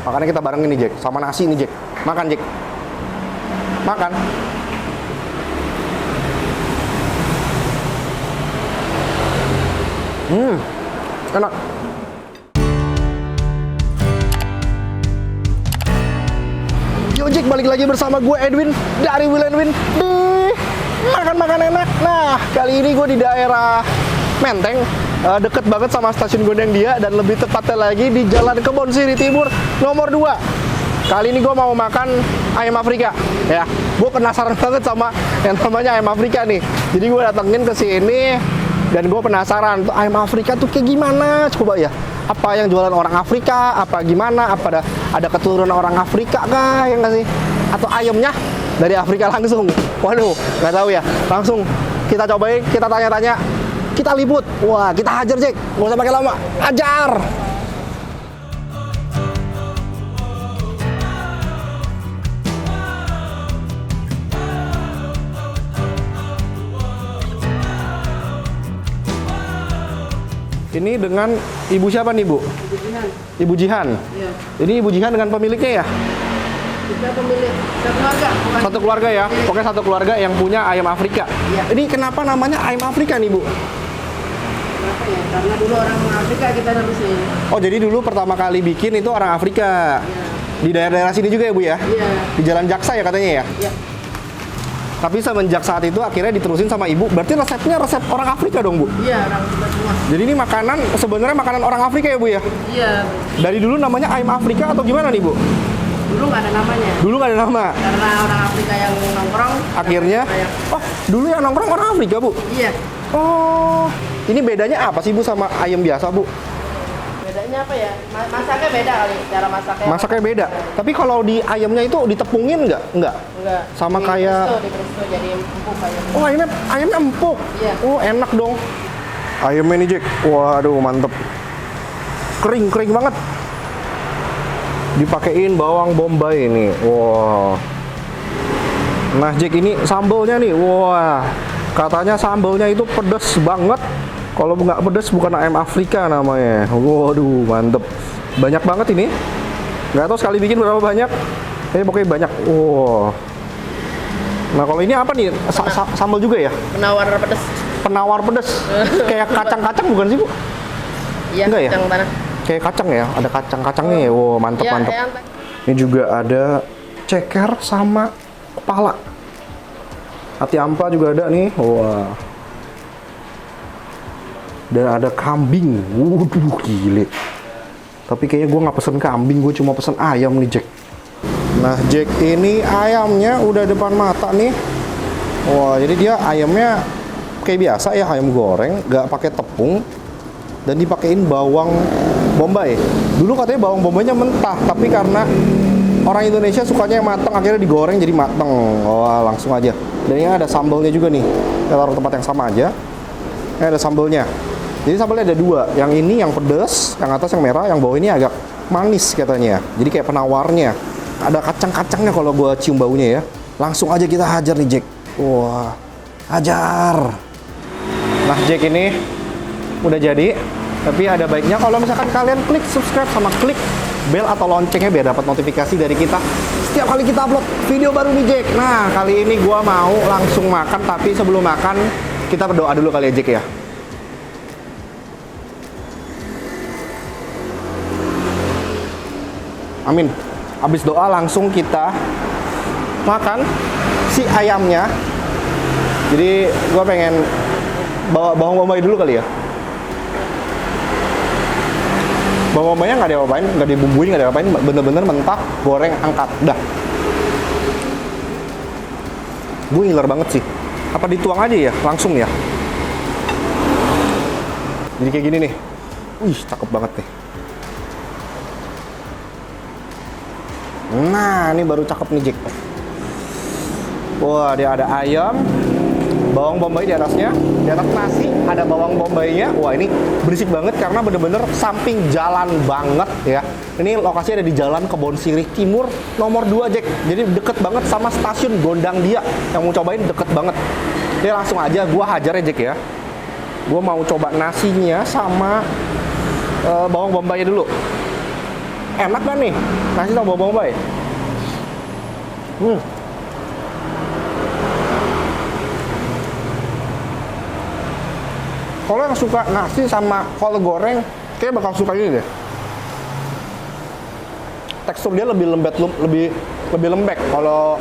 Makanya kita barengin nih Jack, sama nasi nih Jack. Makan Jack. Makan. Enak. Yo Jack, balik lagi bersama gue Edwin dari Will and Win di Makan-Makan Enak. Nah, kali ini gue di daerah Menteng, deket banget sama stasiun Gondangdia, dan lebih tepatnya lagi di Jalan Kebon Sirih Timur nomor 2. Kali ini gue mau makan ayam Afrika. Ya, gue penasaran banget sama yang namanya ayam Afrika nih. Jadi gue datengin ke sini dan gue penasaran tuh ayam Afrika tuh kayak gimana. Coba ya, apa yang jualan orang Afrika, apa gimana, apa ada keturunan orang Afrika kah, ya nggak sih? Atau ayamnya dari Afrika langsung? Waduh, nggak tahu ya. Langsung kita cobain, kita tanya-tanya. Kita liput. Wah, kita hajar Jack. Gak usah pakai lama. Hajar. Ini dengan Ibu siapa nih, Bu? Ibu Jihan. Ibu Jihan. Iya. Ini Ibu Jihan dengan pemiliknya ya? Kita pemilik satu keluarga. Bukan Satu keluarga ya? Pokoknya satu keluarga yang punya ayam Afrika. Iya. Ini kenapa namanya ayam Afrika nih, Bu? Kenapa ya? Karena dulu orang Afrika kita terusin. Oh, jadi dulu pertama kali bikin itu orang Afrika. Iya. Di daerah-daerah sini juga ya, Bu ya? Iya. Di Jalan Jaksa ya katanya ya? Iya. Tapi semenjak saat itu akhirnya diterusin sama Ibu. Berarti resepnya resep orang Afrika dong, Bu? Iya, orang kita semua. Jadi ini makanan, sebenarnya makanan orang Afrika ya, Bu ya? Iya. Dari dulu namanya ayam Afrika atau gimana nih, Bu? Dulu nggak ada namanya. Dulu nggak ada nama. Karena orang Afrika yang nongkrong. Akhirnya, oh dulu yang nongkrong orang Afrika, Bu? Iya. Oh, ini bedanya apa sih, Bu, sama ayam biasa, Bu? Bedanya apa ya? Masaknya beda kali. Cara masaknya. Masaknya beda. Tapi kalau di ayamnya itu ditepungin nggak? Nggak. Enggak. Sama kayak- Di presto jadi empuk kayak. Oh, ayamnya empuk. Iya. Oh, enak dong. Ayamnya nih, Jack. Waduh, mantep. Kering banget. Dipakein bawang bombay ini. Wah. Nah, Jack, ini sambalnya nih. Wah. Katanya sambalnya itu pedes banget. Kalau nggak pedes bukan ayam Afrika namanya. Waduh, mantep. Banyak banget ini. Nggak tahu sekali bikin berapa banyak. Pokoknya banyak. Wow. Nah, kalau ini apa nih? Sambal juga ya? Penawar pedes. Penawar pedes. Kayak kacang-kacang bukan sih, Bu? Iya. Enggak ya? Yang mana? Kayak kacang ya? Ada kacang-kacangnya ya? Wow, mantep. Iya, Mantep. yang Ini juga ada ceker sama kepala. Hati ampa juga ada nih. Wah. Dan ada kambing. Waduh, gile. Tapi kayaknya gue nggak pesen kambing, gue cuma pesen ayam nih, Jack. Nah, Jack, ini ayamnya udah depan mata nih. Wah, jadi dia ayamnya kayak biasa ya, ayam goreng, nggak pakai tepung. Dan dipakein bawang bombay. Dulu katanya bawang bombaynya mentah, tapi karena orang Indonesia sukanya yang matang, akhirnya digoreng jadi mateng. Wah, langsung aja. Dan ini ada sambalnya juga nih. Kita taruh tempat yang sama aja. Ini ada sambalnya. Jadi sambalnya ada dua. Yang ini yang pedas, yang atas yang merah, yang bawah ini agak manis katanya. Jadi kayak penawarnya. Ada kacang-kacangnya kalau gua cium baunya ya. Langsung aja kita hajar nih, Jack. Wah, hajar. Nah, Jack, ini udah jadi. Tapi ada baiknya kalau misalkan kalian klik subscribe sama klik bel atau loncengnya biar dapat notifikasi dari kita setiap kali kita upload video baru nih, Jack. Nah, kali ini gua mau langsung makan, tapi sebelum makan kita berdoa dulu kali ya, Jack ya. Amin. Habis doa langsung kita makan si ayamnya. Jadi gua pengen bawa bawang bombay dulu kali ya. Bawang bombaynya nggak diapa-apain, nggak dibumbuin, nggak diapa-apain, bener-bener mentah, goreng, angkat, dah. Gue ngiler banget sih. Apa dituang aja ya, langsung ya. Jadi kayak gini nih. Wih, cakep banget nih. Nah, ini baru cakep nih, Jack. Wah, dia ada ayam, bawang bombay di atasnya, di atas nasi ada bawang bombaynya. Wah, ini berisik banget karena bener-bener samping jalan banget ya. Ini lokasinya ada di Jalan Kebon Sirih Timur nomor 2, Jack. Jadi deket banget sama stasiun Gondangdia. Yang mau cobain deket banget. Jadi langsung aja gua hajar ya, Jack ya. Gua mau coba nasinya sama bawang bombaynya dulu. Enak kan nih nasi sama bawang bombay? Kalau yang suka nasi sama kol goreng, kayak bakal suka ini deh. Tekstur dia lebih lebih lembek. Kalau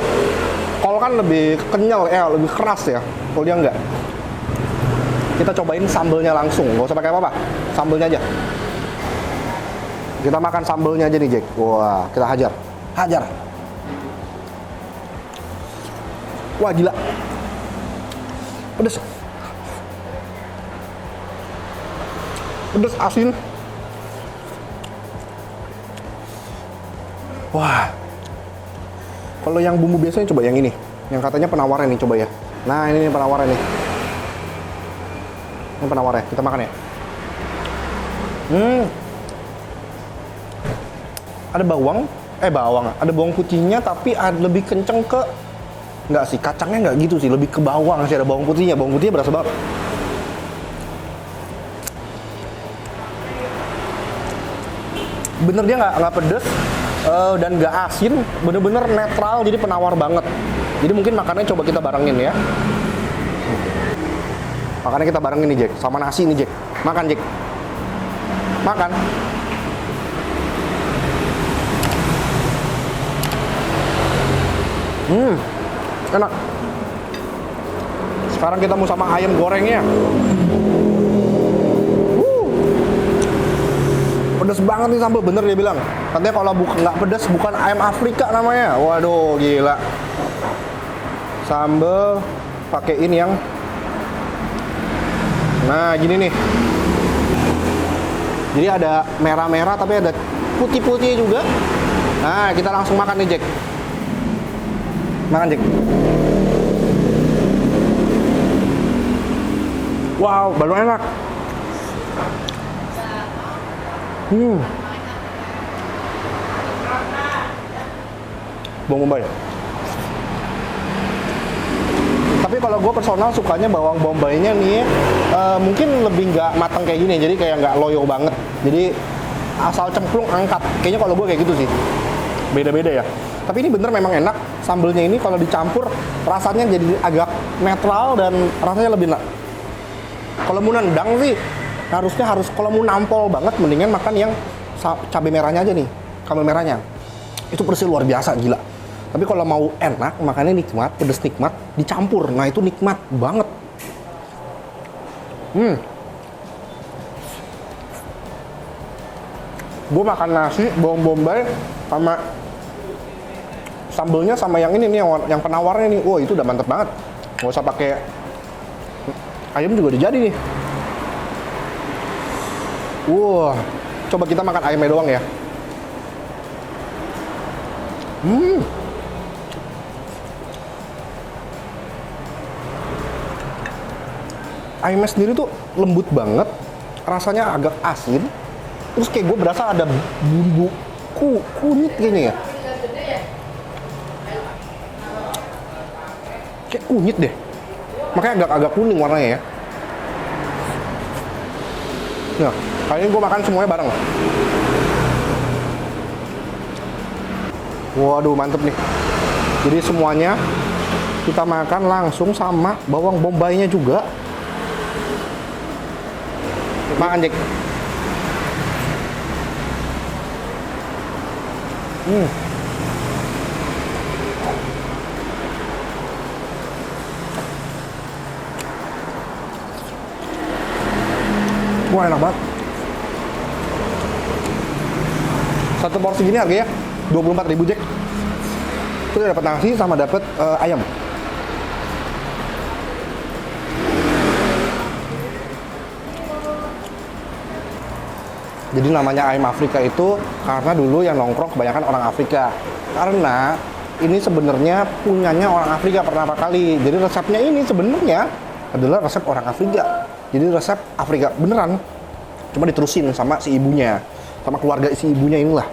kol kan lebih kenyal ya, lebih keras ya. Kalau dia enggak. Kita cobain sambelnya langsung, nggak usah pakai apa-apa. Sambelnya aja. Kita makan sambelnya aja nih, Jack. Wah, kita hajar. Hajar. Wah, gila. Pedes. Pedes, asin. Wah. Kalau yang bumbu biasanya coba yang ini. Yang katanya penawarnya nih, coba ya. Nah, ini penawarnya nih. Ini penawarnya. Kita makan ya. Ada bawang. Ada bawang putihnya tapi lebih kenceng ke... Nggak sih, kacangnya nggak gitu sih. Lebih ke bawang sih, ada bawang putihnya. Bawang putihnya berasa banget. Bener dia nggak pedes dan nggak asin, bener-bener netral, jadi penawar banget. Jadi mungkin makannya coba kita barengin ya. Makannya kita barengin nih Jack, sama nasi nih Jack. Makan Jack, makan. Enak. Sekarang kita mau sama ayam gorengnya. Pedes banget nih sambal, bener dia bilang. Katanya kalau nggak pedes bukan ayam Afrika namanya. Waduh, gila. Sambal pakein yang, nah gini nih. Jadi ada merah-merah tapi ada putih-putih juga. Nah, kita langsung makan nih Jack. Makan Jack. Wow, baru enak. Bawang bombay. Tapi kalau gue personal sukanya bawang bombaynya nih mungkin lebih nggak matang kayak gini, jadi kayak nggak loyo banget. Jadi asal cemplung angkat. Kayaknya kalau gue kayak gitu sih. Beda-beda ya. Tapi ini bener memang enak. Sambelnya ini kalau dicampur rasanya jadi agak netral dan rasanya lebih enak. Kalau mau nendang sih harus kalau mau nampol banget mendingan makan yang cabai merahnya aja nih, cabai merahnya itu pedesnya luar biasa, gila. Tapi kalau mau enak makannya nikmat, pedes nikmat dicampur, nah itu nikmat banget. Gue makan nasi bawang bombay sama sambelnya sama yang ini nih, yang penawarnya nih, wah itu udah mantep banget. Gak usah pakai ayam juga udah jadi nih. Wah, coba kita makan ayamnya doang ya. Ayamnya sendiri tuh lembut banget, rasanya agak asin. Terus kayak gue berasa ada bumbu kunyit kayaknya ya. Kayak kunyit deh. Makanya agak kuning warnanya ya. Nah, kali ini gue makan semuanya bareng. Waduh, mantep nih. Jadi semuanya kita makan langsung sama bawang bombaynya juga. Makan, Jack. Wah, enak banget. Satu porsi gini harganya 24.000 Jack. Itu udah dapat nasi sama dapat ayam. Jadi namanya ayam Afrika itu karena dulu yang nongkrong kebanyakan orang Afrika. Karena ini sebenarnya punyanya orang Afrika pertama kali. Jadi resepnya ini sebenarnya adalah resep orang Afrika. Jadi resep Afrika beneran. Cuma diterusin sama si ibunya, sama keluarga si ibunya inilah.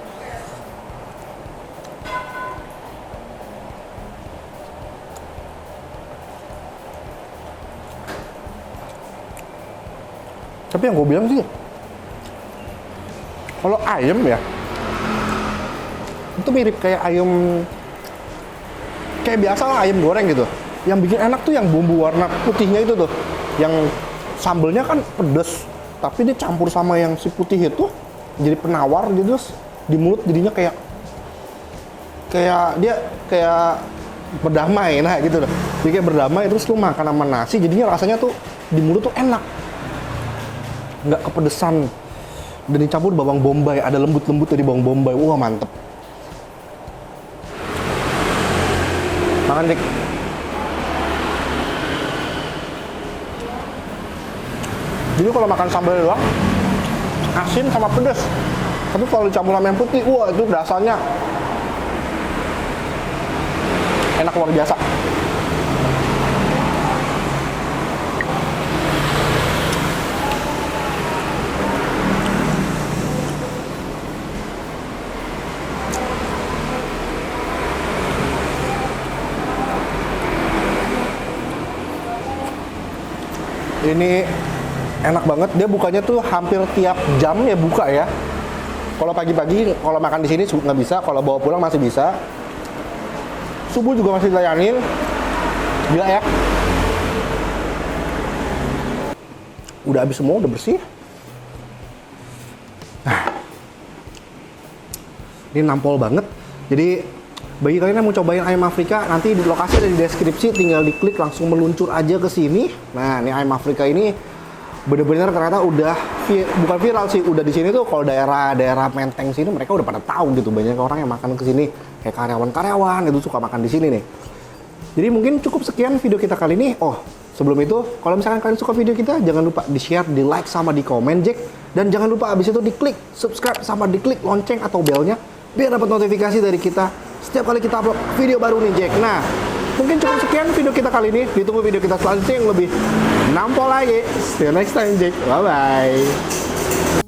Tapi yang gue bilang sih, kalau ayam ya, Itu mirip kayak ayam, kayak biasa lah ayam goreng gitu. Yang bikin enak tuh yang bumbu warna putihnya itu tuh. Yang sambelnya kan pedes, tapi dia campur sama yang si putih itu jadi penawar gitu, terus di mulut jadinya kayak dia kayak berdamai, nah gitu loh. Dia kayak berdamai, terus lu makan sama nasi, jadinya rasanya tuh di mulut tuh enak, nggak kepedesan. Dan dicampur bawang bombay, ada lembut-lembut dari bawang bombay, wah mantep. Makan dik. Jadi kalau makan sambal doang, asin sama pedas. Tapi kalau dicampur sama yang putih, wah itu rasanya enak luar biasa. Ini enak banget, dia bukanya tuh hampir tiap jam ya buka ya. Kalau pagi-pagi kalau makan di sini nggak bisa, kalau bawa pulang masih bisa. Subuh juga masih dilayanin. Gila ya. Udah habis semua, udah bersih. Nah. Ini nampol banget. Jadi bagi kalian yang mau cobain ayam Afrika, nanti di lokasi ada di deskripsi, tinggal diklik langsung meluncur aja ke sini. Nah, ini ayam Afrika ini bener-bener ternyata udah bukan viral sih, udah di sini tuh kalau daerah Menteng sini mereka udah pada tahu gitu, banyak orang yang makan ke sini kayak karyawan-karyawan itu suka makan di sini nih. Jadi mungkin cukup sekian video kita kali ini. Oh, sebelum itu kalau misalkan kalian suka video kita, jangan lupa di-share, di-like sama di komen Jack, dan jangan lupa abis itu diklik subscribe sama diklik lonceng atau belnya biar dapat notifikasi dari kita setiap kali kita upload video baru nih Jack. Nah, mungkin cukup sekian video kita kali ini. Ditunggu video kita selanjutnya yang lebih nampol lagi. See you next time Jack. Bye bye.